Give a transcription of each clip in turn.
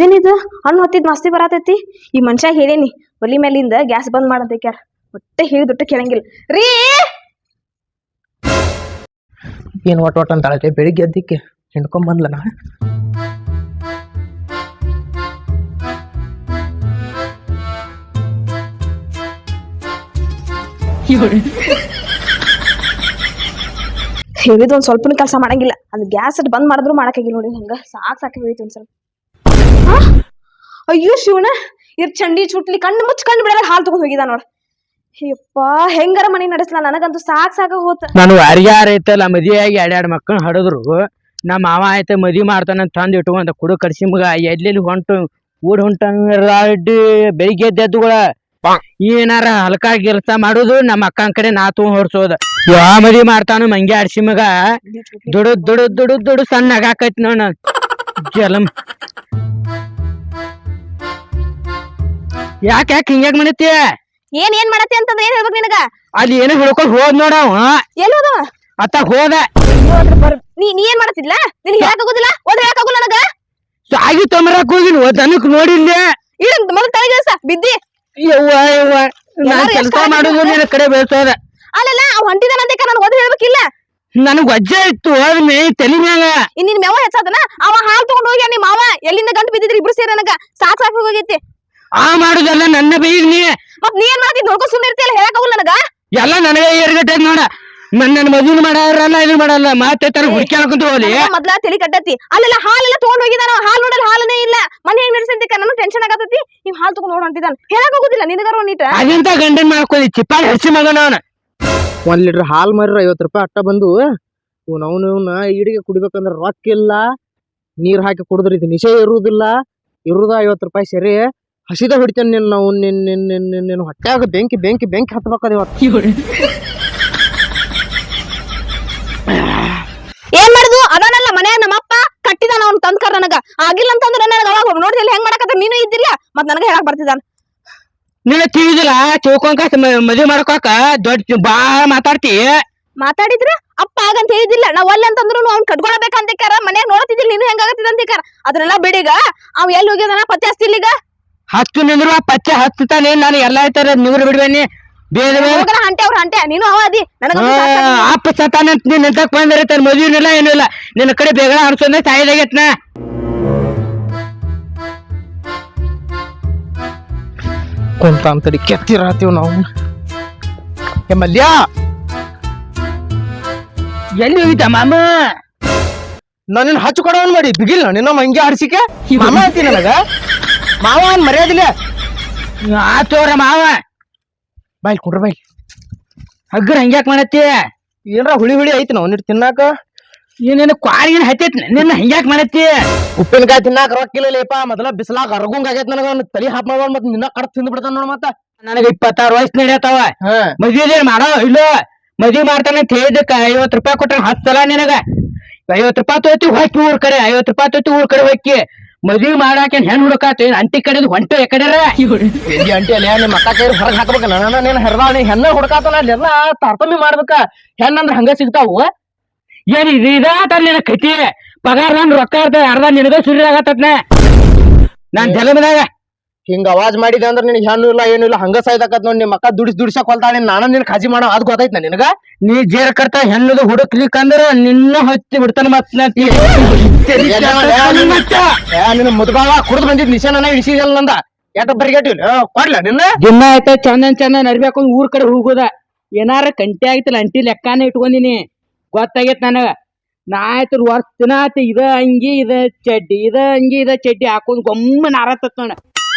ಇದೇನಿದು ಹಣ್ಣು ಹೊತ್ತಿದ್ ಮಸ್ತಿ ಬರತೈತಿ. ಈ ಮನುಷ್ಯ ಹೇಳೇನಿ ಒಲಿ ಮೇಲಿಂದ ಗ್ಯಾಸ್ ಬಂದ್ ಮಾಡಂತಕ್ಯಾರ. ಒಟ್ಟೆ ಹೇಳಿದೊಟ್ಟೆ ಕೇಳಂಗಿಲ್ಲ ರೀ. ಏನ್ ಒಟ್ ಒಟ್ ಅಂತಾಳೆ ಬೆಳಿಗ್ಗೆ ಎದ್ದಕ್ಕೆ ಹಿಂಡ್ಕೊಂಡ್ ಬಂದ್ಲ ನಾ. ಹೇಳಿದ ಒಂದ್ ಸ್ವಲ್ಪನೂ ಕೆಲಸ ಮಾಡಂಗಿಲ್ಲ. ಅದು ಗ್ಯಾಸ್ ಬಂದ್ ಮಾಡಿದ್ರು ಮಾಡಕ್ಕಾಗಿಲ್ಲ ನೋಡಿ. ಹಂಗ ಸಾಕ್ ಹೋಯ್ತು ಒಂದ್ ಸ್ವಲ್ಪ. ಅಯ್ಯೋ ಶಿವನ ಇರ್ ಚಂಡಿ ಚುಟ್ಲಿ ಕಣ್ಣು ಮುಚ್ಚ ಕಣ್ಣು ಬಿಡಲ್ಲ ಹಾಲು ತಗೊಂಡ್ ಹೋಗಿದ ನೋಡ. ಯಪ್ಪ ಹೆಂಗಾರ ಮನಿ ನಡೆಸ್ಲಾ, ನನಗಂತೂ ಸಾಕ ಹೋತ. ನಾನು ಯಾರ್ಯಾರ ಐತಲ್ಲ ಮದುವೆಯಾಗಿ ಎರಡ್ ಮಕ್ಕಳು ಹಡದ್ರು. ನಮ್ಮ ಮಾವ ಆಯ್ತ ಮದ್ವಿ ಮಾಡ್ತಾನ ತಂದ್ ಇಟ್ಕೊಂಡ ಕುಡು ಕಡ್ಸಿ ಮಗ ಎಲ್ಲೆಲ್ಲಿ ಹೊಂಟು ಊಡ್ ಹೊಂಟ ಬೆಳಿಗ್ಗೆ ಎದ್ದೆದ್ದುಗಳ ಏನಾರ ಹಲ್ಕ ಗಿರ್ಸ ಮಾಡುದು. ನಮ್ಮ ಅಕ್ಕನ ಕಡೆ ನಾ ತಗೊಂಡ್ ಹೊಡ್ಸೋದ. ಯಾವ ಮದ್ವಿ ಮಾಡ್ತಾನು ಮಂಗೆ ಆಡ್ಸಿ ಮಗ ದುಡು ಸಣ್ಣ ಆಗಾಕೈತಿ ನೋಡ ಜಲಂ. ಯಾಕೆ ಹಿಂಗ್ಯಾಕ್ ಮಾಡತ್ತಿ? ಏನ್ ಮಾಡತ್ತಿ ಅಂತಂದ್ರೆ ಏನ್ ಹೇಳ್ಬೇಕು ನಿನಗ? ಅಲ್ಲಿ ಏನೋ ಹೇಳ್ಕೊಂಡ್ ಹೋದ್ ನೋಡ ಎಲ್ಲಿ ಹೋದವ? ಅತ್ತ ಹೋದ. ನೀ ಏನ್ ಮಾಡತ್ತಿಲ್ಲ? ನಿನ್ ಹೇಳಕ್ಕಾಗುದಿಲ್ಲ? ಓದ್ ಹೇಳಕ್ಕಾಗುಲ್ಲ ನನಗ. ಸಾಗಿ ತೊಂಬರಕ್ ಹೋಗಿನ್ ದನಕ್ ನೋಡಿಲ್ಲ. ಮೊದಲು ತಲೆಗೆಲ್ಸ ಬಿದ್ದಿ. ಯವ್ವ ನಾನ್ ಕೆಲಸ ಮಾಡುದು ನಿನ್ನ ಕಡೆ ಬೆಳ್ಸೋದ. ಅಲ್ಲಲ್ಲ ಅವ್ ಹೊಂಟಿದಾನಂತೆ ನನ್ ಓದ್ ಹೇಳ್ಬೇಕಿಲ್ಲ. ನನಗ್ ವಜ್ಜೆ ಇತ್ತು ಹೋದ್ಮೇ ತಲಿ ಮ್ಯಾಗ. ನಿನ್ ಮೆವ ಹೆಚ್ಚಾದನ ಅವ ಹಾಲ್ ತಗೊಂಡ್ ಹೋಗ್ಯ ನಿಮ್ ಮಾವ. ಎಲ್ಲಿಂದ ಗಂಟು ಬಿದ್ದಿದ್ರಿ ಇಬ್ರು ಸೇರಿ. ನನಗ ಸಾಕ್ ಹೋಗೈತಿ. ಆ ಮಾಡುದಲ್ಲ ನನ್ನ ಬೈಗ್ ನೀ. ಮತ್ ನೀ ಏನ್ ಮಾಡ್ತಿ? ನೋಡ್ಕೊಂಡ್ ಸುಮ್ಮನೆ ಇರ್ತಿಯಲ್ಲ, ಹೇಳಕ್ಕಾಗುಲ್ಲ ನನಗ. ಎಲ್ಲ ನನಗೆ ಏರ್ಗಟ್ಟೆ ನೋಡ. ನನ್ನ ಮದುವೆ ಮಾಡಾರಲ್ಲ ಇದು ಮಾಡಲ್ಲ ಮತ್ತೆ ತರ ಹುಡ್ಕ್ಯಾಳಕಂತ ಹೋಗ್ಲಿ. ಮೊದ್ಲ ತಲಿ ಕಟ್ಟತಿ. ಅಲ್ಲೆಲ್ಲ ಹಾಲೆಲ್ಲ ತಗೊಂಡ್ ಹೋಗಿದಾನ. ಹಾಲ್ ನೋಡಲ್ಲ ಹಾಲನೇ ಇಲ್ಲ. ಮನೆ ಹೆಂಗ್ ನಡೆಸಂತಿಕ ನನಗ್ ಟೆನ್ಷನ್ ಆಗತೈತಿ. ನೀವ್ ಹಾಲ್ ತಗೊಂಡ್ ನೋಡ್ ಹೊಂಟಿದಾನ. ಹೇಳಕ್ಕಾಗುದಿಲ್ಲ ನಿನಗಾರ ನೀಟ. ಅದಂತ ಗಂಡನ್ ಮಾಡ್ಕೊಳ್ಳಿ ಚಿಪ್ಪಾಗಿ ಹಸಿ ಮಗನ ಅವನ. 1 ಲೀಟರ್ ಹಾಲ್ ಮಾರ್ರ 50 ರೂಪಾಯಿ ಅಟ್ಟ ಬಂದು. ಅವನ ಈಡಿಗೆ ಕುಡಿಬೇಕಂದ್ರ ರೊಕ್ಕ ಇಲ್ಲ. ನೀರ್ ಹಾಕಿ ಕುಡಿದ್ರೆ ಇದು ನಿಶೆ ಇರುವುದಿಲ್ಲ. ಇರುದ 50 ರೂಪಾಯಿ ಸರಿ. ಹಸಿದ ಹೊಡಿತೇನೆ ನಾವು ನಿನ್ನ ಹೊಟ್ಟ್ಯಾಗ ಬೆಂಕಿ ಹತ್ಬೇಕದ ಇವತ್ತು. ಏನ್ ಮಾಡುದು? ಅದಾನಲ್ಲ ಮನ್ಯಾಗ ನಮ್ಮಪ್ಪ ಕಟ್ಟಿದಾನ. ಅವ್ನು ತಂದ್ಕರ್ ನನಗ ಆಗಿಲ್ಲ ಅಂತಂದ್ರೆ ನನಗ ಅವಾಗ ನೋಡಿದಲ್ಲಿ ಹೆಂಗ್ ಮಾಡಕತ್ತ ನೀನು ಇದ್ದಿಲ್ಲ. ಮತ್ ನನಗ ಹೇಳಕ್ ಬರ್ತಿದ್ದಾನ. ನಿನ್ನ ತಿಳಿದಿಲ್ಲ ಚೌಕೊಂಕ ಮದುವೆ ಮಾಡ್ಕೋಕ ದೊಡ್ಡ ಬಾಳ ಮಾತಾಡಿದ್ರ ಅಪ್ಪ ಆಗಂತ ಹೇಳಿದಿಲ್ಲ. ನಾವ್ ಒಲ್ಲೆ ಅಂತಂದ್ರು ಅವ್ನ್ ಕಟ್ಕೊಳ್ಬೇಕಂತಿಕಾರ. ಮನ್ಯಾಗ ನೋಡತಿದ್ದಿಲ್ಲ ನೀನು ಹೆಂಗಾಗತ್ತಿದಂತಿಕಾರ. ಅದನ್ನೆಲ್ಲ ಬಿಡೀಗ. ಅವ್ ಎಲ್ಲಿ ಹೋಗ್ಯದಾನ ಪತ್ತೆ ಹಸ್ತಿಲ್ಲ ಈಗ. ಹತ್ತು ನಿಂದ್ರು ಪಚ್ಚೆ ಹತ್ತಾನೆ. ನಾನು ಎಲ್ಲಾ ತರ ನಿಗ್ರು ಬಿಡ್ಬೇನಿ. ಹಂಟೆ ಅವ್ರ ಹಂಟೆ ನೀನು ಅವ ಅದಿ. ಅಪ್ಪ ಸತಾನ ನೀನ್ ಎಂತಕ್ ಬಂದಿರತ್ತ ಮದುವೆನಿಲ್ಲ ಏನೂ ಇಲ್ಲ. ನಿನ್ನ ಕಡೆ ಬೇಗ ಅನ್ಸೋದ ಸಾಯಿದಾಗೈತ್ನ. ಕುಂತ ಅಂತಡಿ ಕೆತ್ತಿರತ್ತೀವ್ ನಾವು. ಮಲ್ಯ ಎಲ್ಲಿ ಹೋಗಿದ್ದ ಮಾಮ? ನಾನು ಹಚ್ಚು ಕೊಡವನ್ ಮಾಡಿ ಬಿಗಿಲ್ ನಿನ್ನ ಮಂಗೆ ಆಡ್ಸಿಕೆ ಮಾಮ ಅಂತಿ ನನಗ. ಮಾವ ಅನ್ ಮರ್ಯಾದಿಲ್ಲ. ಆತೋರ ಮಾವ ಬಾಯ್ ಕುಡ್ರ ಬಾಯ್. ಹಗ್ಗರ ಹಂಗ್ಯಾಕ್ ಮಾಡತ್ತಿ? ಏನ್ರ ಹುಳಿ ಐತಿ ನಾವ್ ನಿಟ್ ತಿನ್ನಾಕ. ಏನೇನು ಕ್ವಾರಿನ ಹತ್ತೈತಿ ನಿನ್ನ ಹಂಗ್ಯಾಕ್ ಮಾಡತ್ತಿ? ಉಪ್ಪಿನಕಾಯಿ ತಿನ್ನಾಕ ರೊಕ್ಕಿಲ್ಲಪ್ಪ. ಮೊದಲ ಬಿಸಲಾಗ ಅರ್ಗುಂಗ್ ಆಗೈತ್ ನನಗ. ತಲಿ ಹಾಪ್ ಮಾಡ ಮತ್ ನಿನ್ನ ಕಡ್ ತಿಂದ್ ಬಿಡ್ತಾನ ನೋಡ. ಮತ್ತ ನನಗ 26 ವಯಸ್ಸು ನಡೆಯತಾವ. ಮದ್ವೆ ಮಾಡೋ ಇಲ್ಲ. ಮದ್ವಿ ಮಾಡ್ತಾನೆ ಅಂತ ಹೇಳಿದಕ್ಕ 50 ರೂಪಾಯಿ ಕೊಟ್ಟ 10 ಸಲ ನಿನಗ 50 ರೂಪಾಯಿ ತೋತಿ ಹೊಕ್ಕಿ ಊರ್ ಕಡೆ. 50 ರೂಪಾಯಿ ತೋತಿ ಊರ್ ಕಡೆ ಹೊಕ್ಕಿ ಮದ್ವಿ ಮಾಡಾಕ ಹೆಣ್ ಹುಡುಕಾತ. ಅಂಟಿ ಕಡೆದು ಹೊಂಟು ಎಕಡೆರ ಅಂಟಿ ಅಲ್ಲ ನಿಮ್ಮ ಅಕ್ಕ ಕೈ ಹೊರಗೆ ಹಾಕ್ಬೇಕ. ನನ್ನ ಹೆರ್ದಾಳ ಹೆಣ್ಣ ಹುಡುಕಾತ. ಅಲ್ಲೆಲ್ಲ ತಾರತಮ್ಯ ಮಾಡ್ಬೇಕ. ಹೆಣ್ಣಂದ್ರ ಹಂಗ ಸಿಗ್ತಾವು. ಏನ್ ಇದಾತ ನಿನ ಕತಿ. ಪಗಾರ ನನ್ ರೊಕ್ಕ ಇರ್ತದೆ ಅರ್ಧ ನಿನಗ ಸುರಿ ಆಗತ್ತ. ನಾನ್ ಜಲಮದಾಗ ಹಿಂಗ ಅವಾಜ್ ಮಾಡಿದೆ ಅಂದ್ರ ನಿನ್ ಹೆಣ್ಣು ಇಲ್ಲ ಏನು ಇಲ್ಲ. ಹಂಗ ಸಾಯ್ದಾಕತ್ ನೋಡ್. ನಿಮ್ಮ ಅಕ್ಕ ದುಡಿಸಕ್ ಹೊಲ್ತಾಳೆ. ನಾನ ನಿನ್ ಖಾಜಿ ಮಾಡೋ ಅದ್ ಗೊತ್ತೈತ್ ನಿನಗ. ನೀ ಜೇರ್ ಕರ್ತ ಹೆಣ್ಣದು ಹುಡುಕ್ಲಿಕ್ಕಂದ್ರ ನಿನ್ನ ಹಚ್ಚಿ ಬಿಡ್ತಾನ. ಮತ್ ನಿನ್ನ ಮುದ್ಬಾಳ ಕುಡ್ದು ಬಂದಿದ್ ನಿಶಾನ ಇಳಿಸಿದಲ್ಲ ನಂದ. ಎಟ ಬರಿಗೇಟಿ ಕೊಡ್ಲ ನಿನ್ನ ದಿನ ಆಯ್ತ. ಚಂದನ್ ನಡ್ಬೇಕು ಊರ್ ಕಡೆ ಹೋಗುದ. ಏನಾರ ಕಂಟಿ ಆಗಿತ್ತಲ್ಲ ಅಂಟಿ ಲೆಕ್ಕಾನ ಇಟ್ಕೊಂಡಿನಿ. ಗೊತ್ತಾಗೈತ್ ನನಗ. ನಾ ಆಯ್ತು ವರ್ಷ ದಿನ ಆಯ್ತು ಇದ ಅಂಗಿ ಇದ ಚಡ್ಡಿ ಇದ ಅಂಗಿ ಇದ ಚಡ್ಡಿ ಹಾಕೊಂಡ್ ಗೊಮ್ಮ ನಾರತ್ತ ನೋಡ.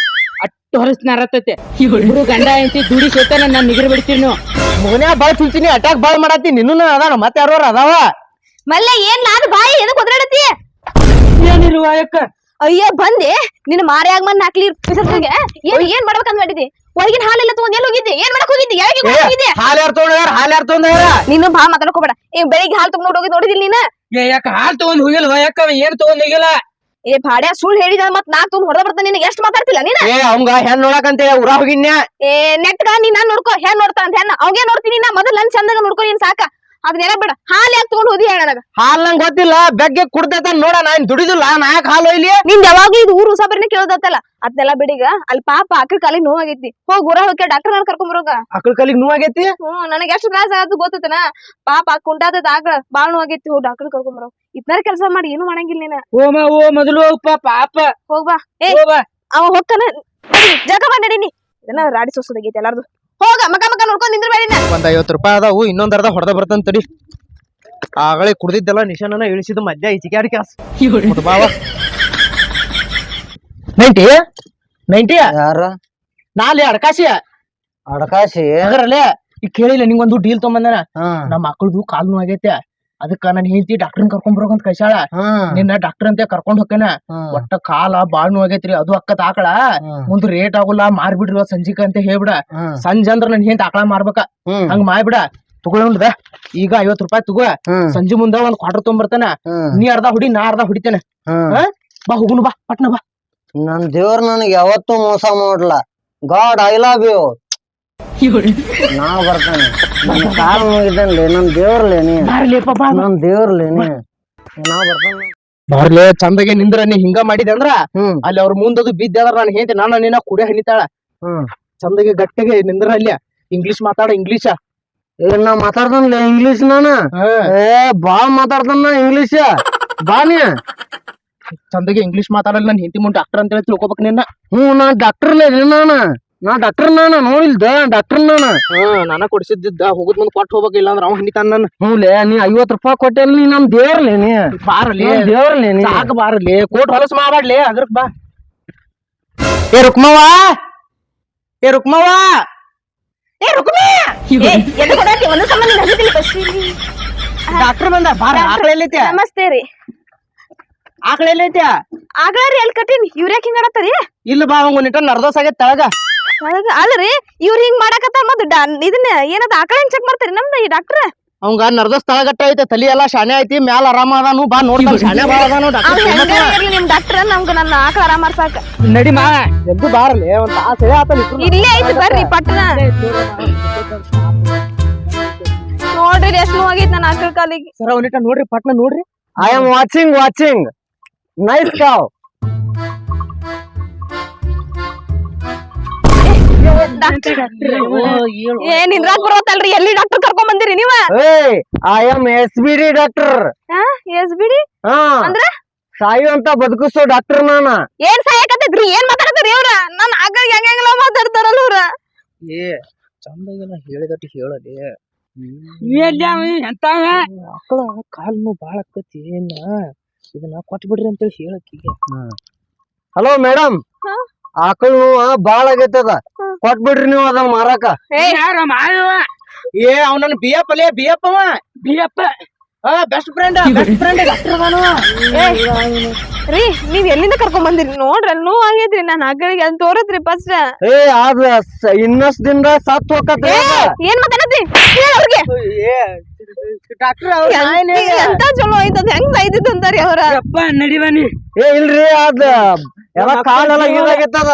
ಅಟ್ಟು ಹೊರಸ್ ನಾರತ್ತೈತೆ. ಇಬ್ರು ಗಂಡ ಎಂತಿ ದುಡಿ ಸೇತಾನ. ನಾನ್ ನಿಗರ್ ಬಿಡ್ತೀನಿ. ನೀವು ಮಗನ್ಯಾ ಬಾಳ್ ತಿಂತೀನಿ. ಅಟ್ಯಾಕ್ ಬಾಳ್ ಮಾಡತ್ತಿ. ನಿನ್ನೂ ಅದಾನ ಮತ್ತೆ ಯಾರೋ ಅದಾವ. ಮಲ್ಲ ಏನ್ ನಾನು ಬಾಯಿ ಎದಕ್ ಒದರಾಡತಿ? ಏನಿಲ್ವ ಯಾಕ? ಅಯ್ಯೋ ಬಂದೆ ನಿನ್ನ ಮಾರ್ಯಾಗ ಮನ್ ಹಾಕ್ಲಿ ಏನ್ ಮಾಡ್ಬೇಕಂತ ಮಾಡಿದಿ? ಒಳಗಿನ ಹಾಲೆಲ್ಲ ತಗೊಂಡ್ ಎಲ್ಲಿ ಹೋಗಿದ್ದೆ? ಏನ್ ಮಾಡಕ್ ಹೋಗಿದ್ದೆ? ಹಾಲ್ ಯಾರು ತಗೊಂಡಾರ? ನೀನು ಬಾ ಮಾತಾಡ್ಕೋಬೇಡ. ಬೆಳಿಗ್ಗೆ ಹಾಲ್ ತಗೊಂಡ್ ಹೋಗಿ ನೋಡಿದಿಲ್ಲ ನೀನ? ಯಾಕ ಹಾಲ್ ತಗೊಂಡ್ ಹೋಗಿಲ್ವ? ಯಾಕ ಏನ್ ತಗೊಂಡ್ ಹೋಗಿಲ್ಲ? ಭಾಡ್ಯ ಸುಳ್ಳು ಹೇಳಿದ ಮತ್ ನಾಕ್ ತಗೊಂಡ್ ಹೊಡೆದ ಬರ್ತಾನೆ. ನಿನಗೆ ಎಷ್ಟು ಮಾತಾಡ್ತಿಲ್ಲ ನೀನ? ಅವಂಗ ಹೆಣ್ ನೋಡಕಂತ ಊರ ಹೋಗಿನ್ಯಾ. ನೆಟ್ಗ ನೀ ನಾನ್ ನೋಡ್ಕೋ. ಹೆಣ್ ನೋಡ್ತಾ ಅಂತ ಹೆಣ್ಣ ಅವಂಗೇ ನೋಡ್ತೀನಿ. ನಾ ಮೊದಲ್ ನನ್ ಚಂದಾಗ ನೋಡ್ಕೊ. ನೀನ್ ಸಾಕ ಅದನ್ನೆಲ್ಲ ಬಿಡ ಹಾಲು ಯಾಕೆ ತಗೊಂಡ್ ಹೋದಿ ಹೇಳ ನನಗ ಹಾಲ್ ನಂಗ್ ಗೊತ್ತಿಲ್ಲ ಬೆಗ್ಗೆ ಕುಡ್ದೈತ ನೋಡ ನಾ ದುಡಿದಿಲ್ಲ ನಾ ಯಾಕೆ ಹಾಲು ಇಲ್ಲಿ ನಿಂದ ಯಾವಾಗ್ಲೂ ಇದು ಊರು ಉಸಾಬರಿನ ಕೇಳೋದತ್ತಲ್ಲ ಅದನ್ನೆಲ್ಲ ಬಿಡಿಗ ಅಲ್ಲಿ ಪಾಪ ಆಕಳ ಕಾಲಿಗೆ ನೋವಾಗೈತಿ ಹೋಗ್ ಊರ ಹೋಗಿ ಡಾಕ್ಟರ್ ಕರ್ಕೊಂಡ್ ಬರೋಗ ಆಕಳ ಕಾಲಿಗೆ ನೋವಾಗೈತಿ ನನಗೆ ಎಷ್ಟು ತ್ರಾಸ ಆಗತ್ತೆ ಗೊತ್ತತನ ಪಾಪ ಕುಂಟಾದ ಆಕಳ ಬಾಳ್ ನೋವಾಗೈತಿ ಹೋಗಿ ಡಾಕ್ಟರ್ ಕರ್ಕೊಂಡ್ ಬರೋ ಇದ್ನಾರ ಕೆಲಸ ಮಾಡಿ ಏನು ಮಾಡಂಗಿಲ್ಲ ನೀನ ಓ ಮೊದಲು ಹೋಗ್ಪ ಪಾಪ ಹೋಗ್ಬಾ ಏ ಅವ ಹೋಗ್ತಾನ ಜಗ ನಡೀನಿ ಇದನ್ನ ರಾಡಿ ಸೋಸೋದಾಗೈತಿ ಎಲ್ಲಾರ್ದು ಹೋಗ ಮಕ ನೋಡ್ಕೊಂಡ್ ನಿಂದ್ರ ಬೇಡಿನ ಒಂದ್ 50 ರೂಪಾಯಿ ಅದಾವು ಇನ್ನೊಂದ್ ಅರ್ಧ ಹೊಡೆದ ಬರ್ತಂತ ತಡಿ ಆಗಳೇ ಕುಡ್ದಿದ್ದೆಲ್ಲ ನಿಶಾನ ಇಳಿಸಿದ ಮಧ್ಯ ಈಚಿಕ್ಯಾಡಿ ಕೆಲಸ ಬಾವ 90 ಯಾರ ನಾಲೆ ಅಡಕಾಶಿ ಅದರಲ್ಲೇ ಈಗ ಕೇಳಿಲ್ಲ ನಿಂಗೊಂದು ಡೀಲ್ ತೊಗೊಂಬಂದನ ನಮ್ಮ ಮಕ್ಕಳದು ಕಾಲ್ ನೋವಾಗೈತೆ ಅದಕ್ಕ ನನ್ ಹೆಂಡತಿ ಡಾಕ್ಟರ್ ಕರ್ಕೊಂಡ್ ಬರೋಕಂತ ಕಳ್ಸಾಳ ನಿನ್ನ ಡಾಕ್ಟರ್ ಅಂತ ಕರ್ಕೊಂಡ್ ಹೋಗ್ಕೇನ ಒಟ್ಟ ಕಾಲ ಬಾಳ್ ನೋವಾಗೈತ್ರಿ ಅದು ಅಕ್ಕತ್ ಆಕಳ ಮುಂದ್ ರೇಟ್ ಆಗುಲ್ಲ ಮಾರ್ಬಿಡ್ರಿ ಸಂಜಿಕ ಅಂತ ಹೇಳ್ಬಿಡ ಸಂಜೆ ಅಂದ್ರ ನನ್ ಹೆಂಡತಿ ಆಕಳ ಮಾರ್ಬೇಕ ಹಂಗ ಮಾಡ್ಬಿಡ ತಗೊಳ್ದ ಈಗ 50 ರೂಪಾಯಿ ತಗೋ ಸಂಜೆ ಮುಂದ ಒಂದ್ ಕ್ವಾರ್ಟರ್ ತೊಗೊಂಬರ್ತಾನ ನೀ ಅರ್ಧ ಹುಡಿ ನಾ ಅರ್ಧ ಹುಡಿತೇನೆ ಬಾ ಹೋಗುನು ಬಾ ಪಟ್ನ ಬಾ ನನ್ ದೇವ್ರ ನನಗೆ ಯಾವತ್ತೂ ಮೋಸ ಮಾಡ್ಲ ಗಾಡ್ ಐ ಲವ್ ಯು ನಾ ಬರ್ತಾನೆ ನನ್ ಕಾಲ್ ಮುಗಿದನ್ಲಿ ನನ್ ದೇವ್ರಲೇನಿ ನನ್ ದೇವ್ರಲೇನಿ ನಾ ಬರ್ತಾನೆ ಬರ್ಲೆ ಚಂದಗೆ ನಿಂದ್ರ ನೀ ಹಿಂಗ ಮಾಡಿದೆ ಅಂದ್ರ ಅಲ್ಲಿ ಅವ್ರ ಮುಂದದು ಬಿದ್ದೆ ಅಂದ್ರ ನಾನು ಹೇಳ್ತೀನಿ ನಾನು ನಿನ್ನ ಕುಡಿಯ ಹಣಿತಾಳ ಚಂದಗೆ ಗಟ್ಟಿಗೆ ನಿಂದ್ರ ಅಲ್ಲಿ ಇಂಗ್ಲಿಷ್ ಮಾತಾಡ ಇಂಗ್ಲಿಷ ನಾ ಮಾತಾಡ್ತಾನಲ್ಲ ಇಂಗ್ಲಿಷ್ ನಾನ ಬಾಳ್ ಮಾತಾಡ್ತಾನ ಇಂಗ್ಲಿಷ್ ಬಾನಿ ಚಂದಗೆ ಇಂಗ್ಲಿಷ್ ಮಾತಾಡಲ್ಲ ನನ್ ಹೆಂಡತಿ ಮುಂದೆ ಡಾಕ್ಟರ್ ಅಂತ ಹೇಳಿ ತಿಳ್ಕೊಬೇಕು ನಿನ್ನ ನಾ ಡಾಕ್ಟರ್ಲೇ ನಾ ಡಾಕ್ಟರ್ ನೋಡಿಲ್ದ ಡಾಕ್ಟರ್ ನಾನ ಕೊಡಿಸಿದ್ದ ಹೋಗುದ್ ಮುಂದ್ ಕೊಟ್ಟು ಹೋಗ್ಬೇಕು ಇಲ್ಲ ಅಂದ್ರ ಅವ ಹಣಿತಾನ ನನ್ನ ಹ್ಞೂಲೆ ನೀ 50 ರೂಪಾಯಿ ಕೊಟ್ಟೆ ನೀ ನಮ್ ದೇವ್ರಲೇನಿ ಬಾರಲಿ ದೇವ್ರಲೇನಿ ಸಾಕ ಬಾರಲಿ ಕೋಟ್ ಹೊಲಸು ಮಾಡ್ಲಿ ಅದ್ರಕ್ ಬಾ ಏ ರುಕ್ಮವ್ವ ಡಾಕ್ಟರ್ ಬಂದ ಬಾರ ಆಕಳ ಎಲ್ಲೈತಿ ನಮಸ್ತೆ ರೀ ಆಕಳ ಎಲ್ಲೈತಿ ಆಗಾರಿ ಎಲ್ ಕಟ್ಟಿನಿ ಇವ್ರ್ಯಾಕ್ ಹಿಂಗ ಆಡತ್ತರಿ ಇಲ್ಲ ಬಾ ಅವಂಗ ನಿಟ್ಟ ನರ್ದೋಸ್ ಆಗೈತ್ ತಳಗ ಅಲ್ರಿ ಇವ್ರ ಹಿಂಗ್ ಮಾಡಕತ್ತಾರ ಮತ್ ಇದನ್ನ ಏನದ ಆಕಳ ಹೆಂಗ್ ಚೆಕ್ ಮಾಡ್ತಾರಿ ನಮ್ದ ಈ ಡಾಕ್ಟರ್ ಅವಂಗ ನರ್ದೋಸ್ ತಳಗಟ್ಟ ಐತೆ ತಲಿ ಎಲ್ಲಾ ಶಾನೆ ಐತಿ ಮ್ಯಾಲ ಆರಾಮ ಅದಾನು ಬಾ ನೋಡ್ತಾನ ಶಾನೆ ಬಾಳ ಅದಾನು ನಿಮ್ ಡಾಕ್ಟರ್ ನಮ್ಗ ನನ್ನ ಆಕಳ ಆರಾಮ್ ಮಾಡ್ಸಾಕ ನಡಿ ಮಾ ಎದ್ದು ಬಾರಲಿ ಒಂದ್ ತಾಸ ಆತ ಇಲ್ಲೇ ಐತಿ ಬರ್ರಿ ಪಟ್ಟಣ ನೋಡ್ರಿ ಎಷ್ಟ್ ನೋವಾಗೈತಿ ನನ್ನ ಆಕಳ ಕಾಲಿಗೆ ಸರ ಒಂದಿಟ ನೋಡ್ರಿ ಪಟ್ನ ನೋಡ್ರಿ ಐ ಆಮ್ ವಾಚಿಂಗ್ ನೈಸ್ ಕಾವ್ ಏನ್ ನಿಂದ್ರಾಕ್ ಬರೋತಲ್ರಿ ಎಲ್ಲಿ ಡಾಕ್ಟರ್ ಕರ್ಕೊಂಡ್ ಬಂದಿರಿ ನೀವ I am SBD doctor S BD ಅಂದ್ರ ಸಾಯು ಅಂತ ಬದುಕಿಸೋ ಡಾಕ್ಟರ್ ನಾನ ಏನ್ ಸಾಯಕತ್ತೈತ್ರಿ ಏನ್ ಮಾತಾಡತ್ರಿ ಇವ್ರ ನನ್ ಆಗ ಹೆಂಗೆಲ್ಲ ಮಾತಾಡ್ತಾರಲ್ಲ ಇವ್ರ ಏ ಚಂದಾಗೆಲ್ಲ ಹೇಳಿದಟ್ಟು ಹೇಳಲಿ ಮಕ್ಕಳ ಕಾಲ್ನು ಬಾಳ ಆಕತಿ ಏನ ಇದನ್ನ ಕೊಟ್ಬಿಡ್ರಿ ಅಂತ ಹೇಳಕ್ಕಿಗೆ ಹಲೋ ಮೇಡಮ್ ಆಕಳು ಬಾಳ ಆಗೈತದ ಕೊಟ್ಬಿಡ್ರಿ ನೀವು ಅದನ್ನ ಮಾರಾಕ ಏ ಅವನನ್ನ ಬಿಯಪ್ಪ ಲೇ ಬಿಯಪ್ಪ ಬೆಸ್ಟ್ ಫ್ರೆಂಡ್ ಡಾಕ್ಟರ್ ಅದಾನು ರೀ ನೀವ್ ಎಲ್ಲಿಂದ ಕರ್ಕೊಂಡ್ ಬಂದಿರಿ ನೋಡ್ರಿ ಅಲ್ಲಿ ನೋವು ಆಗೈತ್ರಿ ನಾನ್ ಆಕಳಿಗೆ ಅಲ್ಲಿ ತೋರತ್ರಿ ಫಸ್ಟ್ ಇನ್ನಷ್ಟದಿಂದ ಸತ್ ಹೋಗತ್ತೆ ಏನ್ ಮಾತಾಡತ್ತಿ ಅವ್ರಿಗೆ ಎಂತ ಚಲೋ ಐತದ ಹೆಂಗ್ ಸಾಯ್ತಿತ್ತು ಅಂತಾರಿ ಅವ್ರ ನಡಿವಾನಿ ಇಲ್ರಿ ಅದ ಎಲ್ಲ ಕಾಲೆಲ್ಲ ಇದಾಗೈತದ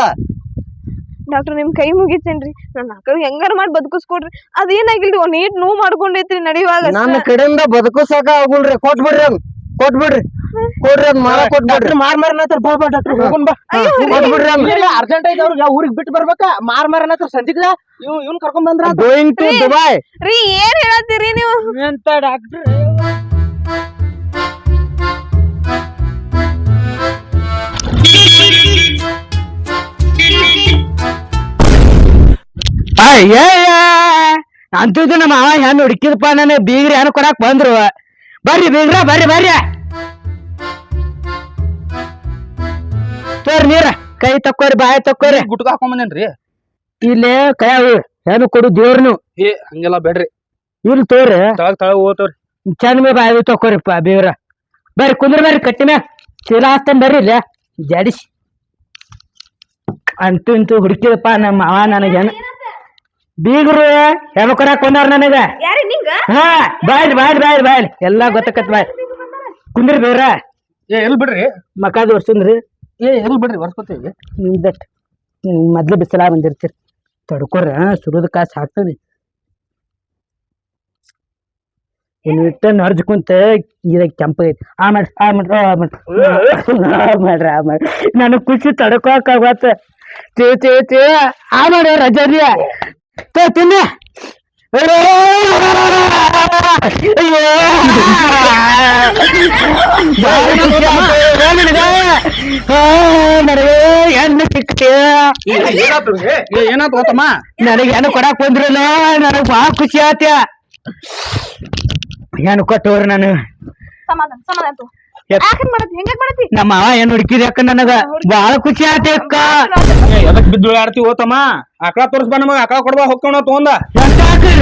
ಡಾಕ್ಟರ್ ನಿಮ್ ಕೈ ಮುಗಿತೇನ್ರಿ ನನ್ನ ಆಕಳ ಹೆಂಗಾರ ಮಾಡಿ ಬದುಕಿಸ್ಕೊಡ್ರಿ ಅದೇನಾಗಿಲ್ರಿ ಒಂದ್ ನೀಟ್ ನೋವು ಮಾಡ್ಕೊಂಡೈತ್ರಿ ನಡಿವಾಗ ನನ್ನ ಕಡೆಯಿಂದ ಬದುಕಿಸಾಕ ಆಗುಲ್ರಿ ಕೊಟ್ಬಿಡ್ರಿ ಕೊಡ್ರಿ ಅದ್ ಮಾರ ಕೊಟ್ಬಿಡ್ರಿ ಮಾರ್ ಬಾ ಡಾಕ್ಟರ್ ಹೋಗೋಣ ಬಾ ಕೊಟ್ಬಿಡ್ರಿ ಅರ್ಜೆಂಟ್ ಐತಿ ಅವ್ರಿಗೆ ಊರಿಗೆ ಬಿಟ್ಟು ಬರ್ಬೇಕ ಮಾರ್ ಸಂಜಿಗ್ಲ ಇವ್ನ್ ಕರ್ಕೊಂಡ್ ಬಂದ್ರ ಗೋಯಿಂಗ್ ಟು ದುಬೈ ರೀ ಏನ್ ಹೇಳತ್ತೀರಿ ನೀವು ಅಂತ ಡಾಕ್ಟರ್ ಅಂತಿದ್ದು ನಮ್ಮ ಮಾವ ಹೆಣ್ಣು ಹುಡುಕಿದಪ್ಪ ನಾನು ಬೀಗ್ರಿ ಹೆಣ್ಣು ಕೊಡಾಕ್ ಬಂದ್ರು ಬರ್ರಿ ಬೀಗ್ರ ಬರ್ರಿ ತೋರಿ ನೀರ ಕೈ ತಕ್ಕೋರಿ ಬಾಯಿ ತಕ್ಕೋರಿ ಗುಟ್ಕ ಹಾಕೊಂಡ್ ಬಂದೇನ್ರಿ ಇಲ್ಲಿ ಕೈ ಹೆಣ್ಣು ಕೊಡು ದೇವ್ರನು ಏ ಹಂಗೆಲ್ಲ ಬೇಡ್ರಿ ಇಲ್ಲಿ ತೋರಿ ತಳಗ ಹೋಗ್ತವ್ರಿ ಚಂದ ಮೇ ಬಾಯಿ ತಕ್ಕೋರಿಪ್ಪ ಬೀಗ್ರ ಬರ್ರಿ ಕುಂದ್ರ ಬರ್ರಿ ಕಟ್ಟಿನ ಚೀಲ ಹಾಕ್ತಾನ ಬರ್ರಿ ಇಲ್ಲ ಜಾಡಿಸಿ ಅಂತೂ ಇಂತೂ ಹುಡುಕಿದಪ್ಪ ನಮ್ಮ ಮಾವ ನನಗೇನು ಬೀಗರು ಹೆಣ್ಣು ಕೊಡಾಕ್ ಬಂದಾರ ನನಗ ಹಾ ಬಾಯ್ ಎಲ್ಲಾ ಗೊತ್ತಕತ್ ಬಾಯ್ ಕುಂದ್ರಿ ಬೇರ ಎಲ್ ಬಿಡ್ರಿ ಮಕಾದ ವರ್ಷಂದ್ರಿ ಎಲ್ ಬಿಡ್ರಿ ವರ್ಷಕೋತೀವಿ ನಿಮ್ದಟ್ ಮೊದ್ಲು ಬಿಸಿಲ ಬಂದಿರ್ತೀರಿ ತಡ್ಕೊರ ಸುಡುದ ಕಾಸು ಹಾಕ್ತದೆ ಇಟ್ಟ ನಡ್ಜ್ ಕುಂತ ಇದ ಕೆಂಪಗೈತಿ ಮಾಡ್ರಿ ನನಗ್ ಖುಷಿ ತಡ್ಕೋಕಾಗತ್ತ ಮಾಡ್ಯ ರಜರಿಯ ತಿನ್ನ ನನಗೆ ಹೆಣ್ಣು ಸಿಕ್ತ ಏನಾತ್ ಗೊತ್ತಮ್ಮ ನನಗೆ ಹೆಣ್ಣು ಕೊಡಾಕ್ ಬಂದ್ರಲ್ಲ ನನಗ್ ಬಾಳ ಖುಷಿ ಆತ ಹೆಣ್ಣು ಕೊಟ್ಟವ್ರ ನಾನು ಸಮಾಧಾನ ಸಮಾಧಾನ ತಗೋ. ಯಾಕಂಗ್ ಮಾಡತಿ ಹೆಂಗ್ ಮಾಡತಿ ನಮ್ಮ ಮಾವ ಏನ್ ಹುಡುಕಿದ ಅಕ್ಕ ನನಗ ಬಾಳ ಖುಷಿ ಆತ ಅಕ್ಕ ಎದಕ್ ಬಿದ್ದು ಆಡ್ತಿ ಹೋತಮ್ಮ ಆಕಳ ತೋರ್ಸ್ಬಾ ನಮಗ ಆಕಳ ಕೊಡ್ಬಾ ಹೊಕ್ಕವನ ತಗೊಂಡ ಎಂತ ಹಾಕ್ರಿ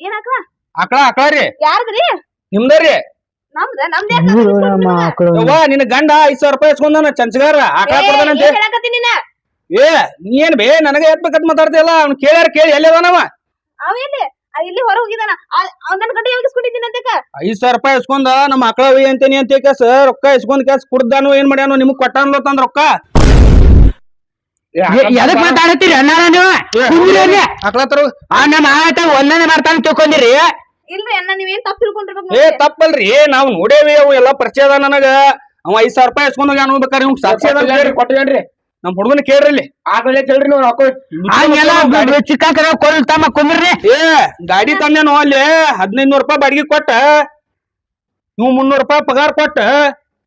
ಏನಾಕ ಆಕಳ ರೀ ಯಾರ್ದ್ರಿ ನಿಮ್ದರಿ ನಮ್ದ ಮಕ್ಕಳು ಯವ್ವ ನಿನ್ನ ಗಂಡ 5,000 ರೂಪಾಯಿ ಇಸ್ಕೊಂಡಾನ ಚಂಚಗಾರ ಆಕಳ ಕೊಡ್ದಾನಂತೆ ನೀನ ಏ ನೀ ಏನ್ ಬೇ ನನಗ ಎತ್ಬೇಕಂತ ಮಾತಾಡ್ತಿಯಲ್ಲ ಅವ್ನು ಕೇಳ್ಯಾರ ಕೇಳಿ ಎಲ್ಲಿ ಅದಾನವ ಅವೇಲಿ ಇಲ್ಲಿ ಹೊರ ಹೋಗಿದಾನ ನನ್ನ ಗಂಟೆ ಯೋಗಿಸ್ಕೊಂಡಿದ್ದೀನಿ ಅಂತ 5,000 ರೂಪಾಯಿ ಇಸ್ಕೊಂಡ ನಮ್ಮ ಆಕಳ ಒಯ್ ಅಂತೀನಿ ಅಂತ ಕೇಸ ರೊಕ್ಕ ಇಸ್ಕೊಂಡ್ ಕೇಸ್ ಕುಡ್ದಾನು ಏನ್ ಮಾಡ್ಯಾನು ನಿಮಗ್ ಕೊಟ್ಟಾನ್ಲತ್ತಂದ್ರ ರೊಕ್ಕ ಎದಕ್ ಮಾತಾಡತ್ತೀರಿ ಅಣ್ಣ ನೀವು ಆಕಳ ತರ ನಮ್ಮ ಆಟ ಒಂದನೇ ಮಾಡ್ತಾನೆ ತಿಳ್ಕೊಂಡಿರಿ ಇಲ್ರಿ ಅಣ್ಣ ನೀವೇನ್ ತಪ್ಪು ತಿಳ್ಕೊಂಡಿರ್ಬೇಕು ಏ ತಪ್ಪಲ್ರಿ ನಾವ್ ನೋಡೇವಿ ಅವು ಎಲ್ಲಾ ಪರಿಚಯ ಅದ ನನಗ ಅವ 5,000 ರೂಪಾಯಿ ಇಸ್ಕೊಂಡ್ ಹೋಗ್ಯಾನ ಅನ್ಬೇಕಾರೆ ಇವ್ನ್ ಸಾಕ್ಷಿ ಅದ ಕೊಟ್ಟೇನ್ರಿ ನಮ್ ಹುಡುಗನ ಕೇಳ್ರಿ ಇಲ್ಲಿ ಆಗಲೇ ಕೇಳ್ರಿ ನೀವು ರೊಕ್ಕ ಹಂಗೆಲ್ಲ ಚಿಕ್ಕ ಕೊಲ್ತಮ್ಮ ಕುಂದ್ರಿ ಏ ಗಾಡಿ ತಂದೇನು ಅಲ್ಲಿ 1,500 ರೂಪಾಯಿ ಬಾಡಿಗೆ ಕೊಟ್ಟ ನೀವು 300 ರೂಪಾಯಿ ಪಗಾರ ಕೊಟ್ಟ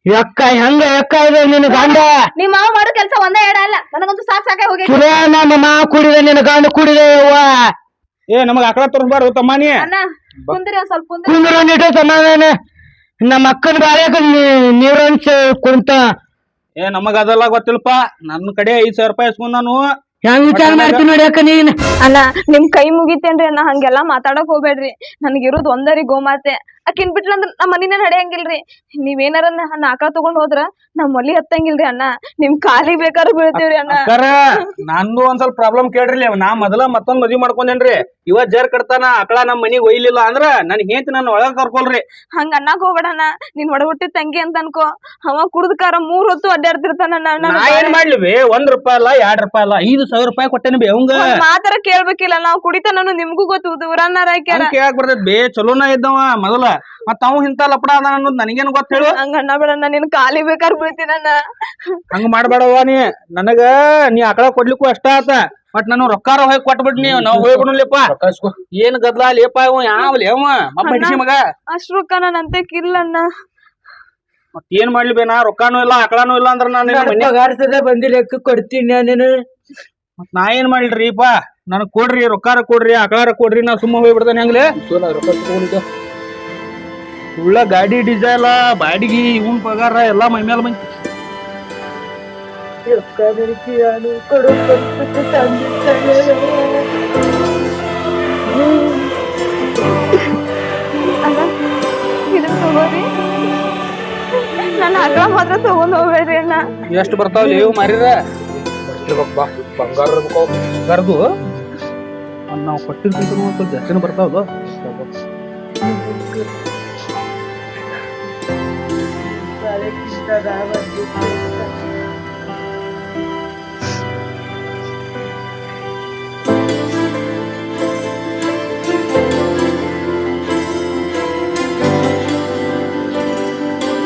ಎಕ್ಕ ಹೆಂಗ ಎಕ್ಕ ಇದೆ ನಿನ್ನ ಗಂಡ ನಿಮ್ ಮಾವ ಮಾಡೋ ಕೆಲಸ ಒಂದೇ ಎಡ ಅಲ್ಲ ನನಗಂತೂ ಸಾಕಾಗಿ ಹೋಗಿ ಸುರೇ ನಮ್ಮ ಮಾವ ಕುಡಿದೆ ನಿನ್ನ ಗಂಡ ಕುಡಿದೆ ಅವ್ವ ಏ ನಮಗ ಆಕಳ ತೋರಿಸ್ಬಾರ್ದು ತಮ್ಮನಿ ಅಣ್ಣ ಕುಂದ್ರಿ ಒಂದ್ ಸ್ವಲ್ಪ ಕುಂದ್ರಿ ಕುಂದ್ರೊಂದಿಟ್ಟು ಸಮಾಧಾನ ನಮ್ಮ ಅಕ್ಕನ ಬಾಳ್ಯಾಕ ನೀವ್ರನ್ಸ್ ಕುಂತ ಏ ನಮಗ ಅದೆಲ್ಲ ಗೊತ್ತಿಲ್ಪ ನನ್ನ ಕಡೆ 5,000 ರೂಪಾಯಿ ಇಸ್ಕೊಂಡ್ ನಾನು ಹೆಂಗ್ ವಿಚಾರ ಮಾಡ್ತೀನಿ ನೋಡಿ ಅಕ್ಕ ನೀನ್ ಅಣ್ಣ ನಿಮ್ ಕೈ ಮುಗಿತೇನ್ರಿ ಅಣ್ಣ ಹಂಗೆಲ್ಲಾ ಮಾತಾಡಕ್ ಹೋಗ್ಬೇಡ್ರಿ ನನ್ಗಿರೋದ್ ಒಂದರಿ ಗೋಮಾತೆ ಆಕಿನ್ ಬಿಟ್ಲಂದ್ರ ನಮ್ ಮನಿನ ನಡೆಯಂಗಿಲ್ರಿ ನೀವೇನಾರ ಆಕಳ ತಗೊಂಡ್ ಹೋದ್ರ ನಮ್ ಮಲಿ ಹತ್ತಂಗಿಲ್ರಿ ಅಣ್ಣ ನಿಮ್ ಕಾಲಿ ಬೇಕಾದ್ರೆ ಬೀಳ್ತೀವ್ರಿ ಅಣ್ಣ ಅಕ್ಕಾರ ನಂದು ಒಂದ್ ಸ್ವಲ್ಪ ಪ್ರಾಬ್ಲಮ್ ಕೇಳ್ರಿ ನಾ ಮೊದಲ ಮತ್ತೊಂದ್ ಮದ್ವಿ ಮಾಡ್ಕೊಂಡೇನ್ರಿ ಇವ ಜರ್ ಕಡ್ತಾನ ಆಕಳ ನಮ್ ಮನಿಗ್ ಒಯ್ಲಿಲ್ಲ ಅಂದ್ರ ನನ್ ಹೇಂತಿ ನನ್ನ ಒಳಗ್ ಕರ್ಕೊಲ್ರಿ ಹಂಗ ಅನ್ನಕ್ ಹೋಗ್ಬೇಡಣ್ಣ ನೀನ್ ಒಡ ಹುಟ್ಟಿದ ತಂಗಿ ಅಂತ ಅನ್ಕೋ ಅವ ಕುಡ್ದಕಾರ 3 ಹೊತ್ತು ಅಡ್ಡಾಡ್ತಿರ್ತಾನ ನಾ ಏನ್ ಮಾಡ್ಲಿ ಬೇ 1 ರೂಪಾಯಿ ಅಲ್ಲ 2 ರೂಪಾಯಿ ಅಲ್ಲ 5,000 ರೂಪಾಯಿ ಕೊಟ್ಟೇನಿ ಬೇ ಅವಂಗ ಮಾತಾರ ಕೇಳ್ಬೇಕಿಲ್ಲ ನಾವ್ ಕುಡಿತಾನು ನಿಮ್ಗೂ ಗೊತ್ತು ಊರನ್ನಾರ ಕೇಳಕ್ ಬರ್ತೈತ್ ಬೇ ಚಲೋನ ಇದ್ದವ ಮೊದಲ ಮತ್ತ ಅವ್ ಇಂತ ಲಪಡ ಅದ ಅನ್ನೋದು ನನಗೇನ್ ಗೊತ್ತ ಹೇಳು ಹಂಗ ಅಣ್ಣ ಬೇಡಣ್ಣ ನಿನ್ ಕಾಲಿ ಬೇಕಾರ್ ಬೀಳ್ತೀನಣ್ಣ ಹಂಗ ಮಾಡ್ಬೇಡವ ನೀ ನನಗ ನೀ ಆಕಳ ಕೊಡ್ಲಿಕ್ಕೂ ಅಷ್ಟ ಆತ ಮತ್ ನಾನು ರೊಕ್ಕಾರ ಹೋಗಿ ಕೊಟ್ಬಿಡ್ನಿ ನಾವ್ ಹೋಗ್ಬಿಡ್ಲಿಪ್ಪ ಏನ್ ಗದ್ಲ ಲೇಪ ಇವ ಯಾವಲಿ ಅವ ಮಬ್ಬಡಿಸಿ ಮಗ ಅಷ್ಟ್ ರೊಕ್ಕ ನನ್ ಅಂತ ಕಿಲ್ಲಣ್ಣ ಮತ್ ಏನ್ ಮಾಡ್ಲಿ ಬೇ ನಾ ರೊಕ್ಕಾನು ಇಲ್ಲ ಆಕಳಾನು ಇಲ್ಲ ಅಂದ್ರ ನಾನು ಬಂದಿ ಲೆಕ್ಕ ಕೊಡ್ತೀನಿ ನೀನು ಮತ್ ನಾ ಏನ್ ಮಾಡ್ಲಿರಿಪ್ಪ ನನಗ್ ಕೊಡ್ರಿ ರೊಕ್ಕಾರ ಕೊಡ್ರಿ ಆಕಳಾರ ಕೊಡ್ರಿ ನಾ ಸುಮ್ಮ ಹೋಗ್ಬಿಡ್ತಾನೆ ಹಂಗ್ಲೆ ಉಳ್ಳ ಗಾಡಿ ಡೀಸೆಲ್ ಬಾಡಿಗೆ ಇವನ್ ಪಗಾರ ಎಲ್ಲಾ ಮೈ ಮೇಲೆ ಬಂದ್ ಅಣ್ಣ ಇದನ್ ತಗೋರಿ ನನ್ನ ಆಕಳ ಮಾತ್ರ ತಗೊಂಡ್ ಹೋಗ್ಬೇಡ್ರಿ ಅಣ್ಣ ಎಷ್ಟ್ ಬರ್ತಾವಲ್ಲಿ ಇವ್ ಮಾರಿರ ಬಂಗಾರ ಕರ್ದು ನಾವ್ ಕೊಟ್ಟಿರ್ತಿದ್ರು ಸ್ವಲ್ಪ ಜಾಸ್ತಿನ ಬರ್ತಾವಲ್ಲ